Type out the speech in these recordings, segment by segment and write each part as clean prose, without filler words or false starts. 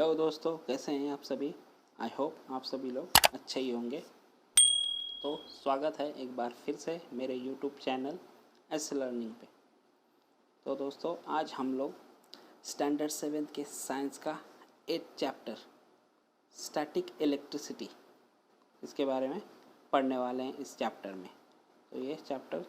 Hello दोस्तों, कैसे हैं आप सभी। आई होप आप सभी लोग अच्छे ही होंगे। तो स्वागत है एक बार फिर से मेरे यूट्यूब चैनल एस लर्निंग पे। तो दोस्तों, आज हम लोग स्टैंडर्ड 7 के साइंस का 8 चैप्टर स्टैटिक इलेक्ट्रिसिटी, इसके बारे में पढ़ने वाले हैं इस चैप्टर में। तो ये चैप्टर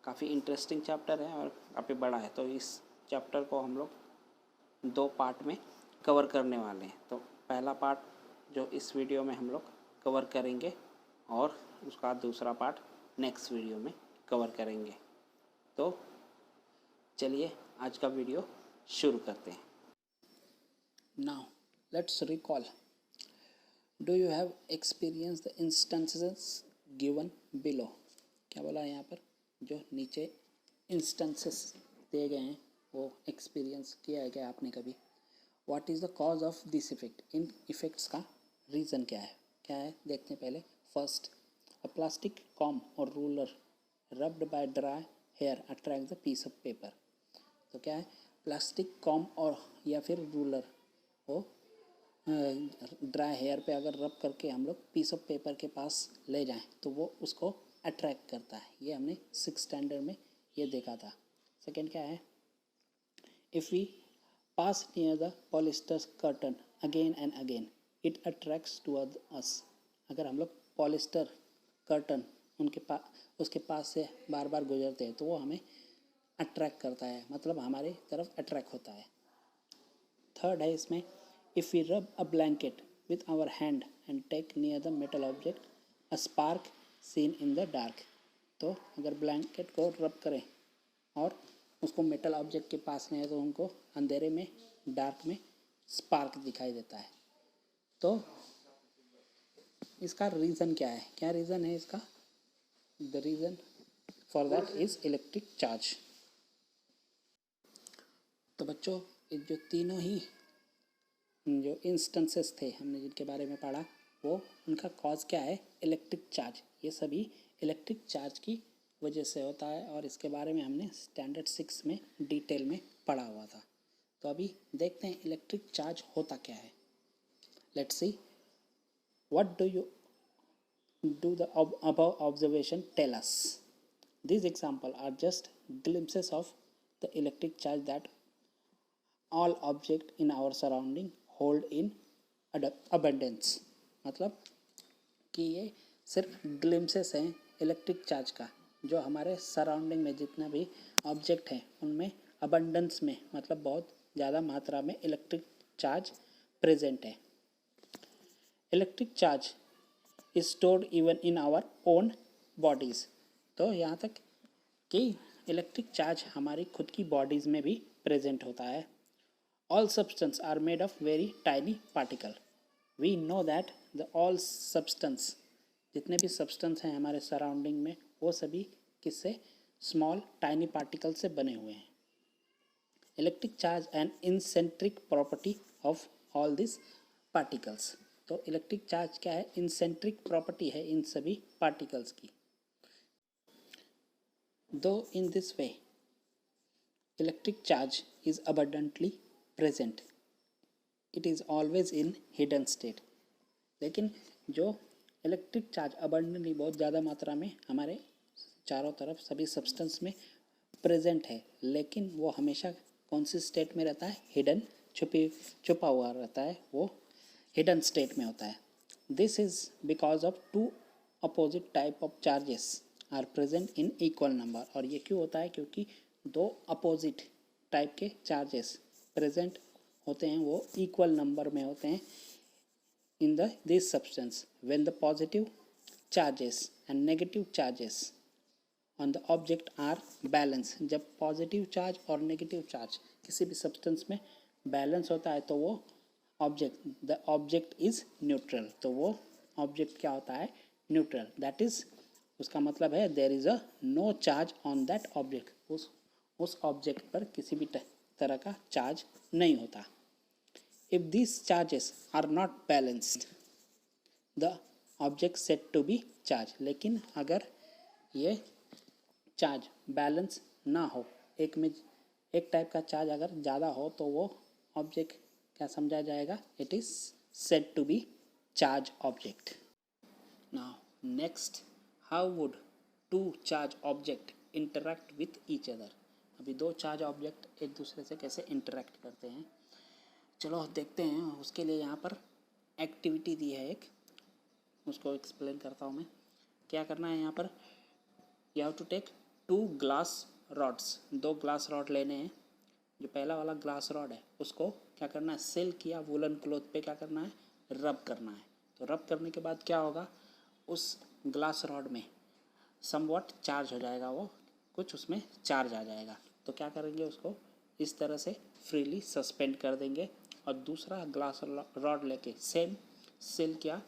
काफ़ी इंटरेस्टिंग चैप्टर है और काफ़ी बड़ा है। तो इस चैप्टर को हम लोग 2 पार्ट में कवर करने वाले हैं। तो पहला पार्ट जो इस वीडियो में हम लोग कवर करेंगे और उसका दूसरा पार्ट नेक्स्ट वीडियो में कवर करेंगे। तो चलिए आज का वीडियो शुरू करते हैं। Now let's recall, do you have experience the instances given below. क्या बोला है यहाँ पर, जो नीचे इंस्टेंसेस दिए गए हैं वो एक्सपीरियंस किया है क्या आपने कभी। What is the cause of this effect, इन इफ़ेक्ट्स का रीज़न क्या है देखते हैं पहले। फर्स्ट, अ प्लास्टिक कॉम और ruler rubbed by dry hair attract the piece of paper. तो क्या है, प्लास्टिक कॉम और या फिर रूलर वो ड्राई हेयर पे अगर रब करके हम लोग पीस ऑफ पेपर के पास ले जाएं तो वो उसको अट्रैक्ट करता है। ये हमने 6th स्टैंडर्ड में ये देखा था। सेकेंड क्या है, if we pass near the polyester curtain again and again, it attracts toward us। अगर हम लोग पॉलिस्टर कर्टन उसके पास से बार बार गुजरते हैं तो वो हमें अट्रैक्ट करता है, मतलब हमारे तरफ अट्रैक्ट होता है। थर्ड है इसमें, if we rub a blanket with our hand and take near the metal object a spark seen in the dark. तो अगर ब्लैंकेट को रब करें और उसको मेटल ऑब्जेक्ट के पास नहीं है तो उनको अंधेरे में, डार्क में स्पार्क दिखाई देता है। तो इसका रीज़न क्या है, क्या रीज़न है इसका। The reason for that is electric charge. तो बच्चों, जो तीनों ही जो इंस्टेंसेस थे हमने जिनके बारे में पढ़ा, वो उनका कॉज क्या है, इलेक्ट्रिक चार्ज। ये सभी इलेक्ट्रिक चार्ज की वजह से होता है और इसके बारे में हमने स्टैंडर्ड 6 में डिटेल में पढ़ा हुआ था। तो अभी देखते हैं इलेक्ट्रिक चार्ज होता क्या है। Let's see, what do you do the above observation tell us। These examples are just glimpses of the electric charge that all objects in our surrounding hold in abundance। मतलब कि ये सिर्फ glimpses हैं electric charge का, जो हमारे surrounding में जितना भी ऑब्जेक्ट हैं उनमें अबंडेंस में, मतलब बहुत ज़्यादा मात्रा में इलेक्ट्रिक चार्ज प्रेजेंट है। Electric charge is stored even in our own bodies. तो यहाँ तक कि इलेक्ट्रिक चार्ज हमारी खुद की बॉडीज़ में भी प्रेजेंट होता है। All substance are made of very tiny particle. We know that the all substance, जितने भी सब्सटेंस हैं हमारे सराउंडिंग में, वो सभी किससे, स्मॉल टाइनी पार्टिकल से बने हुए हैं। इलेक्ट्रिक चार्ज एंड इंसेंट्रिक property of all this particles. तो इलेक्ट्रिक चार्ज क्या है, इंसेंट्रिक प्रॉपर्टी है इन सभी पार्टिकल्स की। दो in this way electric charge is abundantly present, it is always in hidden state. लेकिन जो इलेक्ट्रिक चार्ज अबंडेंटली, बहुत ज़्यादा मात्रा में हमारे चारों तरफ सभी सब्सटेंस में प्रेजेंट है, लेकिन वो हमेशा कौन सी स्टेट में रहता है, हिडन, छुपा हुआ रहता है, वो हिडन स्टेट में होता है। This is because of 2 opposite type of charges are present in equal number. और ये क्यों होता है, क्योंकि 2 अपोजिट टाइप के चार्जेस प्रेजेंट होते हैं, वो इक्वल नंबर में होते हैं in this substance when the positive charges and negative charges on the object are balanced। जब पॉजिटिव चार्ज और नेगेटिव चार्ज किसी भी सब्सटेंस में बैलेंस होता है तो वो द ऑब्जेक्ट इज न्यूट्रल। तो वो ऑब्जेक्ट क्या होता है, न्यूट्रल। दैट इज, उसका मतलब है there is a no charge on that object. उस ऑब्जेक्ट पर किसी भी तरह का चार्ज नहीं होता। If these charges are not balanced, the object said to be charged। लेकिन अगर ये चार्ज बैलेंस ना हो, एक टाइप का चार्ज अगर ज़्यादा हो तो वो ऑब्जेक्ट क्या समझा जाएगा? It is said to be charge object. Now next, how would two charge object interact with each other. अभी दो चार्ज ऑब्जेक्ट एक दूसरे से कैसे इंटरैक्ट करते हैं, चलो देखते हैं. उसके लिए यहाँ पर एक्टिविटी दी है एक, उसको एक्सप्लेन करता हूँ मैं. क्या करना है यहाँ पर, you have to take 2 glass rods. 2 glass rod लेने हैं. जो पहला वाला ग्लास रॉड है उसको क्या करना है, सिल्क या वुलन क्लॉथ पे क्या करना है, रब करना है. तो रब करने के बाद क्या होगा, उस ग्लास रॉड में समवॉट चार्ज हो जाएगा, वो कुछ उसमें चार्ज आ जाएगा. तो क्या करेंगे, उसको इस तरह से फ्रीली सस्पेंड कर देंगे और दूसरा ग्लास रॉड लेके सेम सिल्क या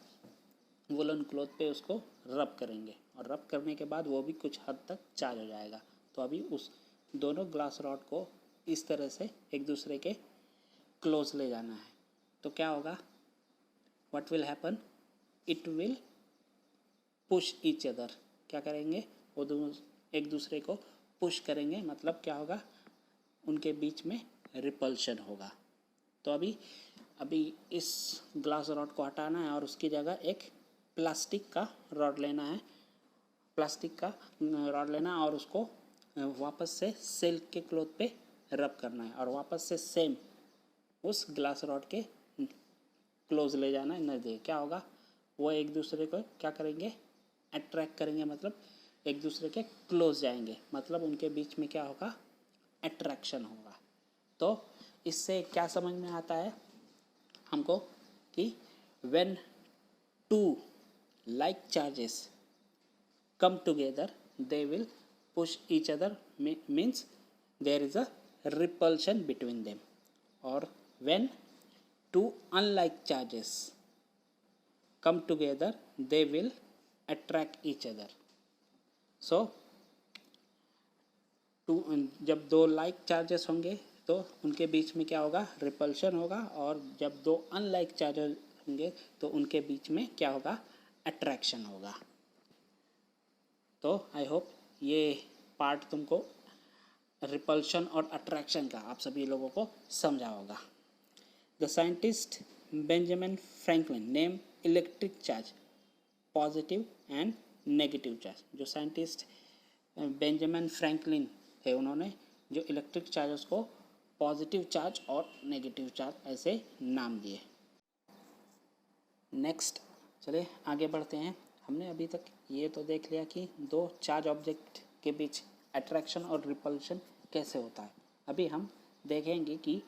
वुलन क्लॉथ पे उसको रब करेंगे और रब करने के बाद वो भी कुछ हद तक चार्ज हो जाएगा. तो अभी उस दोनों ग्लास रॉड को इस तरह से एक दूसरे के क्लोज ले जाना है. तो क्या होगा, what will happen, it will push each other. क्या करेंगे, वो दोनों एक दूसरे को पुश करेंगे, मतलब क्या होगा, उनके बीच में रिपल्शन होगा. तो अभी इस ग्लास रॉड को हटाना है और उसकी जगह एक प्लास्टिक का रॉड लेना है. प्लास्टिक का रॉड लेना है और उसको वापस से सिल्क के क्लॉथ पे रब करना है और वापस से सेम उस ग्लास रॉड के क्लोज ले जाना है नज़दीक. क्या होगा, वो एक दूसरे को क्या करेंगे, अट्रैक्ट करेंगे, मतलब एक दूसरे के क्लोज जाएंगे, मतलब उनके बीच में क्या होगा, अट्रैक्शन होगा. तो इससे क्या समझ में आता है हमको कि when two like charges come together they will push each other, means there is a repulsion between them. Or when two unlike charges come together they will attract each other. So जब दो like charges होंगे तो उनके बीच में क्या होगा, repulsion होगा. और जब दो अनलाइक चार्जेस होंगे तो उनके बीच में क्या होगा, अट्रैक्शन होगा. तो आई होप ये पार्ट तुमको रिपल्शन और अट्रैक्शन का आप सभी लोगों को समझा होगा. The scientist Benjamin Franklin name electric charge positive and negative charge. जो साइंटिस्ट बेंजामिन फ्रैंकलिन थे, उन्होंने जो इलेक्ट्रिक चार्जेस को पॉजिटिव चार्ज और नेगेटिव चार्ज ऐसे नाम दिए. नेक्स्ट चलिए आगे बढ़ते हैं. हमने अभी तक ये तो देख लिया कि दो चार्ज ऑब्जेक्ट के बीच अट्रैक्शन और रिपल्शन कैसे होता है. अभी हम देखेंगे कि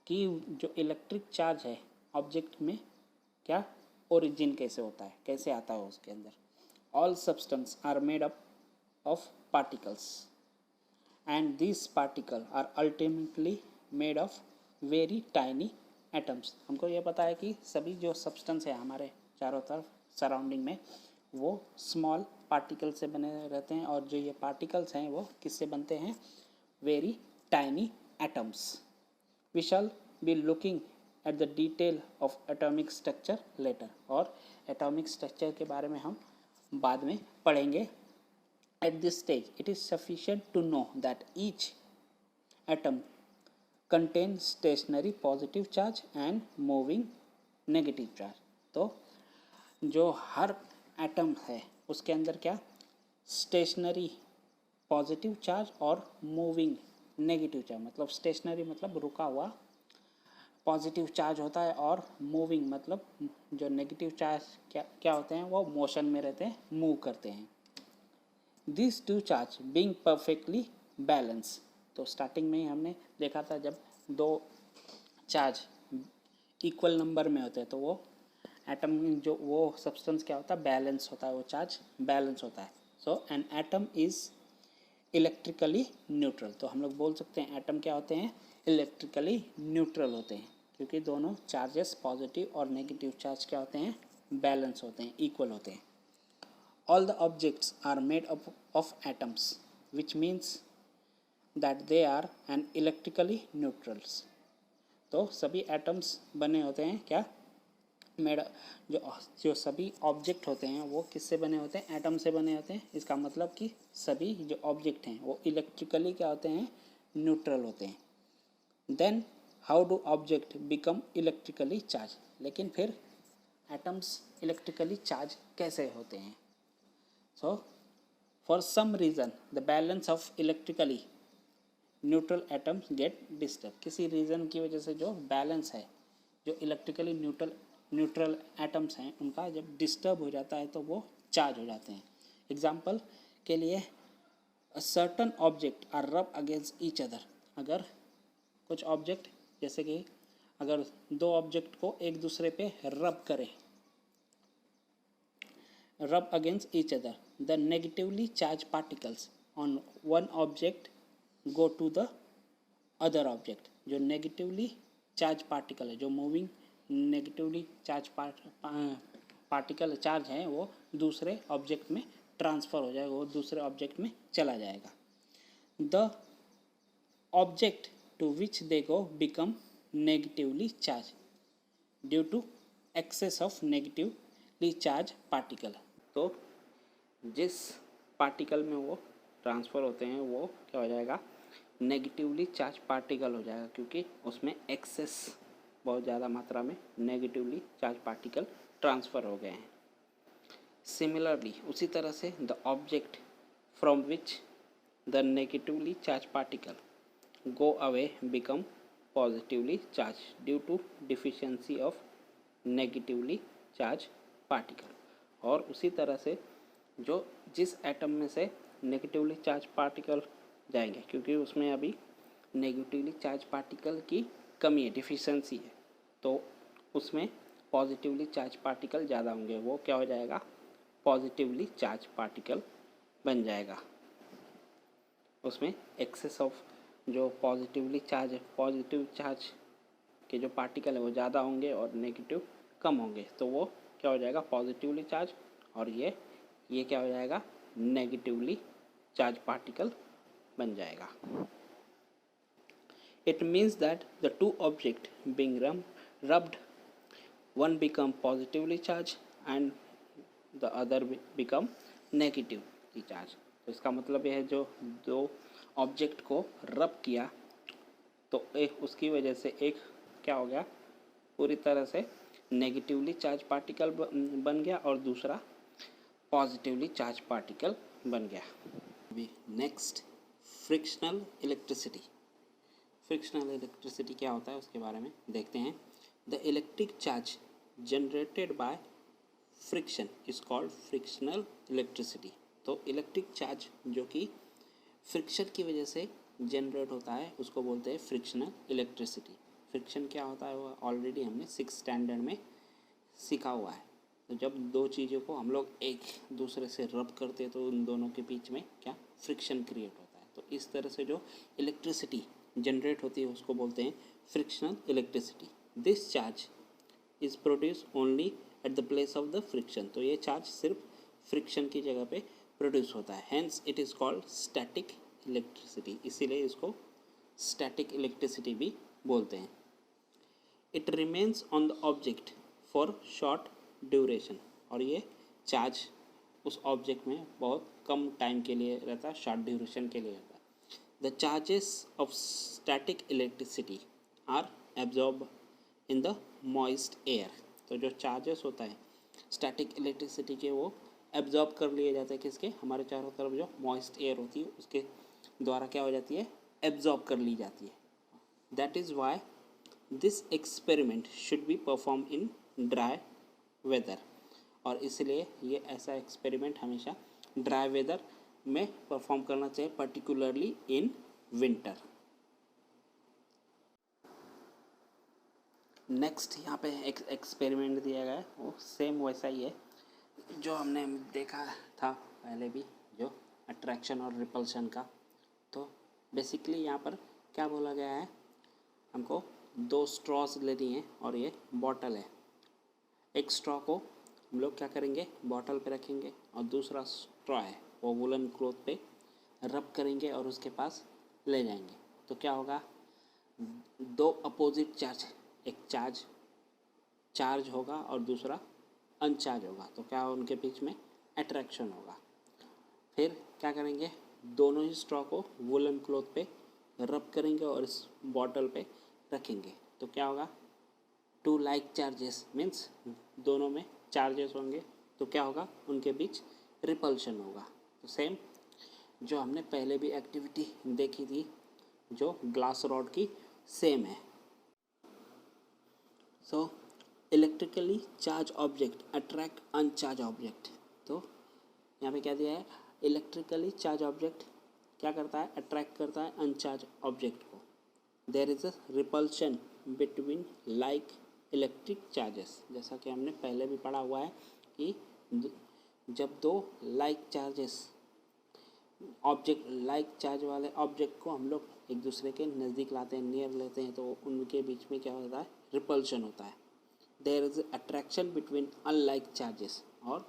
जो इलेक्ट्रिक चार्ज है ऑब्जेक्ट में क्या ओरिजिन कैसे होता है, कैसे आता है उसके अंदर. All substance are made up of particles and these particles are ultimately made of very tiny atoms. हमको ये पता है कि सभी जो सब्सटेंस है हमारे चारों तरफ सराउंडिंग में वो स्मॉल पार्टिकल से बने रहते हैं और जो ये पार्टिकल्स हैं वो किससे बनते हैं, very tiny atoms. We shall be looking at the detail of atomic structure later. और एटॉमिक स्ट्रक्चर के बारे में हम बाद में पढ़ेंगे. At this stage, it is sufficient to know that each atom contains stationary positive charge and moving negative charge. तो जो हर एटम है उसके अंदर क्या स्टेशनरी पॉजिटिव चार्ज और मूविंग नेगेटिव चार्ज, मतलब स्टेशनरी मतलब रुका हुआ पॉजिटिव चार्ज होता है और मूविंग मतलब जो नेगेटिव चार्ज क्या होते हैं, वो मोशन में रहते हैं, मूव करते हैं. These two charge being perfectly balanced. तो स्टार्टिंग में ही हमने देखा था जब दो चार्ज इक्वल नंबर में होते हैं तो वो एटम जो वो सब्सटेंस क्या होता है, बैलेंस होता है, वो चार्ज बैलेंस होता है. So an atom is electrically neutral. तो हम लोग बोल सकते हैं एटम क्या होते हैं, इलेक्ट्रिकली न्यूट्रल होते हैं, क्योंकि दोनों चार्जेस पॉजिटिव और नेगेटिव चार्ज क्या होते हैं, बैलेंस होते हैं, इक्वल होते हैं. All the objects are made up of atoms, which means that they are an electrically neutrals. तो सभी एटम्स बने होते हैं क्या, जो सभी ऑब्जेक्ट होते हैं वो किससे बने होते हैं, एटम से बने होते हैं. इसका मतलब कि सभी जो ऑब्जेक्ट हैं वो इलेक्ट्रिकली क्या होते हैं, न्यूट्रल होते हैं. Then how do object become electrically charge, लेकिन फिर एटम्स इलेक्ट्रिकली चार्ज कैसे होते हैं। So for some reason the balance of electrically neutral atoms get disturb, किसी रीज़न की वजह से जो बैलेंस है, जो इलेक्ट्रिकली न्यूट्रल एटम्स हैं उनका जब डिस्टर्ब हो जाता है तो वो चार्ज हो जाते हैं। एग्जाम्पल के लिए अ सर्टन ऑब्जेक्ट आर रब अगेंस्ट ईच अदर, अगर कुछ ऑब्जेक्ट जैसे कि अगर दो ऑब्जेक्ट को एक दूसरे पे रब करें, rub against each other, the negatively charge particles on one object go to the other object, जो नेगेटिवली चार्ज पार्टिकल है, जो moving negatively charge particle charge है वो दूसरे ऑब्जेक्ट में ट्रांसफ़र हो जाएगा, वो दूसरे ऑब्जेक्ट में चला जाएगा। The object to which they go become negatively charge due to excess of negatively charge particle, तो जिस पार्टिकल में वो ट्रांसफ़र होते हैं वो क्या हो जाएगा, नेगेटिवली चार्ज पार्टिकल हो जाएगा, क्योंकि उसमें एक्सेस बहुत ज़्यादा मात्रा में नेगेटिवली चार्ज पार्टिकल ट्रांसफ़र हो गए हैं। सिमिलरली उसी तरह से the object from which the negatively charge particle go away become positively charge due to deficiency of negatively charge particle, और उसी तरह से जो जिस एटम में से नेगेटिवली चार्ज पार्टिकल जाएंगे, क्योंकि उसमें अभी नेगेटिवली चार्ज पार्टिकल की कमी है, डिफिशियंसी है, तो उसमें पॉजिटिवली चार्ज पार्टिकल ज़्यादा होंगे, वो क्या हो जाएगा, पॉजिटिवली चार्ज पार्टिकल बन जाएगा। उसमें एक्सेस ऑफ जो पॉजिटिव चार्ज के जो पार्टिकल है वो ज़्यादा होंगे और नेगेटिव कम होंगे, तो वो क्या हो जाएगा, पॉजिटिवली चार्ज, और ये क्या हो जाएगा, नेगेटिवली चार्ज पार्टिकल बन जाएगा। It means that the two object being rubbed, one become positively charge and the other become negatively charge. तो इसका मतलब यह है जो दो ऑब्जेक्ट को रब किया तो एक उसकी वजह से एक क्या हो गया, पूरी तरह से नेगेटिवली चार्ज पार्टिकल बन गया और दूसरा पॉजिटिवली चार्ज पार्टिकल बन गया। अभी next frictional electricity. Frictional electricity क्या होता है उसके बारे में देखते हैं। The electric charge generated by friction is called frictional electricity. तो इलेक्ट्रिक चार्ज जो कि फ्रिक्शन की वजह से जनरेट होता है उसको बोलते हैं फ्रिक्शनल इलेक्ट्रिसिटी। फ्रिक्शन क्या होता है वो ऑलरेडी हमने 6th स्टैंडर्ड में सीखा हुआ है। तो जब दो चीज़ों को हम लोग एक दूसरे से रब करते हैं तो उन दोनों के बीच में क्या फ्रिक्शन क्रिएट होता है। तो इस तरह से जो इलेक्ट्रिसिटी जनरेट होती है उसको बोलते हैं frictional electricity. This charge is produce only at the place of the friction. तो ये चार्ज सिर्फ फ्रिक्शन की जगह पे प्रोड्यूस होता है, hence it is called static electricity. इसीलिए इसको स्टैटिक इलेक्ट्रिसिटी भी बोलते हैं। It remains on the object for short duration, और ये चार्ज उस ऑब्जेक्ट में बहुत कम टाइम के लिए रहता है, शॉर्ट ड्यूरेशन के लिए रहता है। The charges of static electricity are absorb in the moist air. तो जो चार्जेस होता है स्टैटिक इलेक्ट्रिसिटी के वो एब्जॉर्ब कर लिए जाते हैं, किसके, हमारे चारों तरफ जो मॉइस्ट एयर होती है उसके द्वारा क्या हो जाती है, एब्जॉर्ब कर ली जाती है। That is why this experiment should be perform in dry weather, और इसलिए ये ऐसा एक्सपेरिमेंट हमेशा ड्राई वेदर में परफॉर्म करना चाहिए, पर्टिकुलरली इन विंटर। नेक्स्ट यहाँ पे एक एक्सपेरिमेंट दिया गया है, वो सेम वैसा ही है जो हमने देखा था पहले भी, जो अट्रैक्शन और रिपल्शन का। तो बेसिकली यहाँ पर क्या बोला गया है, हमको 2 स्ट्रॉस लेनी है और ये बॉटल है। एक स्ट्रॉ को हम लोग क्या करेंगे, बॉटल पे रखेंगे, और दूसरा स्ट्रॉ है वो वुलन क्लॉथ पे रब करेंगे और उसके पास ले जाएंगे। तो क्या होगा, 2 अपोजिट चार्ज, एक चार्ज होगा और दूसरा अनचार्ज होगा, तो क्या उनके बीच में अट्रैक्शन होगा। फिर क्या करेंगे, दोनों ही स्ट्रॉ को वुलन क्लॉथ पे रब करेंगे और इस बॉटल पे रखेंगे तो क्या होगा, टू लाइक चार्जेस मीन्स दोनों में चार्जेस होंगे तो क्या होगा, उनके बीच रिपल्शन होगा। तो सेम जो हमने पहले भी एक्टिविटी देखी थी जो ग्लास रॉड की, सेम है। So electrically charge object attract uncharged object. तो यहाँ पे क्या दिया है, इलेक्ट्रिकली चार्ज ऑब्जेक्ट क्या करता है, अट्रैक्ट करता है अनचार्ज ऑब्जेक्ट को। There is a repulsion between like electric charges, जैसा कि हमने पहले भी पढ़ा हुआ है कि जब दो like charges object, like charge वाले ऑब्जेक्ट को हम लोग एक दूसरे के नज़दीक लाते हैं, नियर लेते हैं, तो उनके बीच में क्या होता है, रिपल्शन होता है। There is attraction between unlike charges, और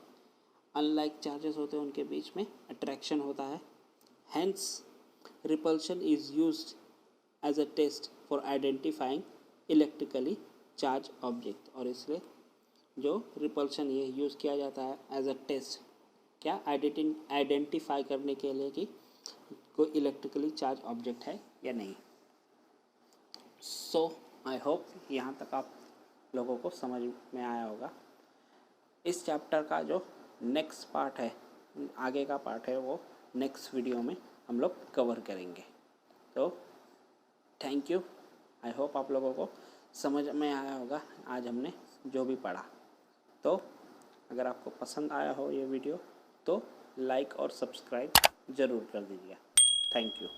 अनलाइक चार्जेस होते हैं उनके बीच में अट्रैक्शन होता है। Hence repulsion is used as a test for identifying electrically charge object. और इसलिए जो रिपल्शन ये यूज़ किया जाता है एज अ टेस्ट, क्या आइडेंटिफाई करने के लिए कि कोई इलेक्ट्रिकली चार्ज ऑब्जेक्ट है या नहीं। सो आई होप यहाँ तक आप लोगों को समझ में आया होगा। इस चैप्टर का जो नेक्स्ट पार्ट है, आगे का पार्ट है, वो नेक्स्ट वीडियो में हम लोग कवर करेंगे। तो थैंक यू, आई होप आप लोगों को समझ में आया होगा आज हमने जो भी पढ़ा। तो अगर आपको पसंद आया हो ये वीडियो तो लाइक और सब्सक्राइब ज़रूर कर दीजिए। Thank you.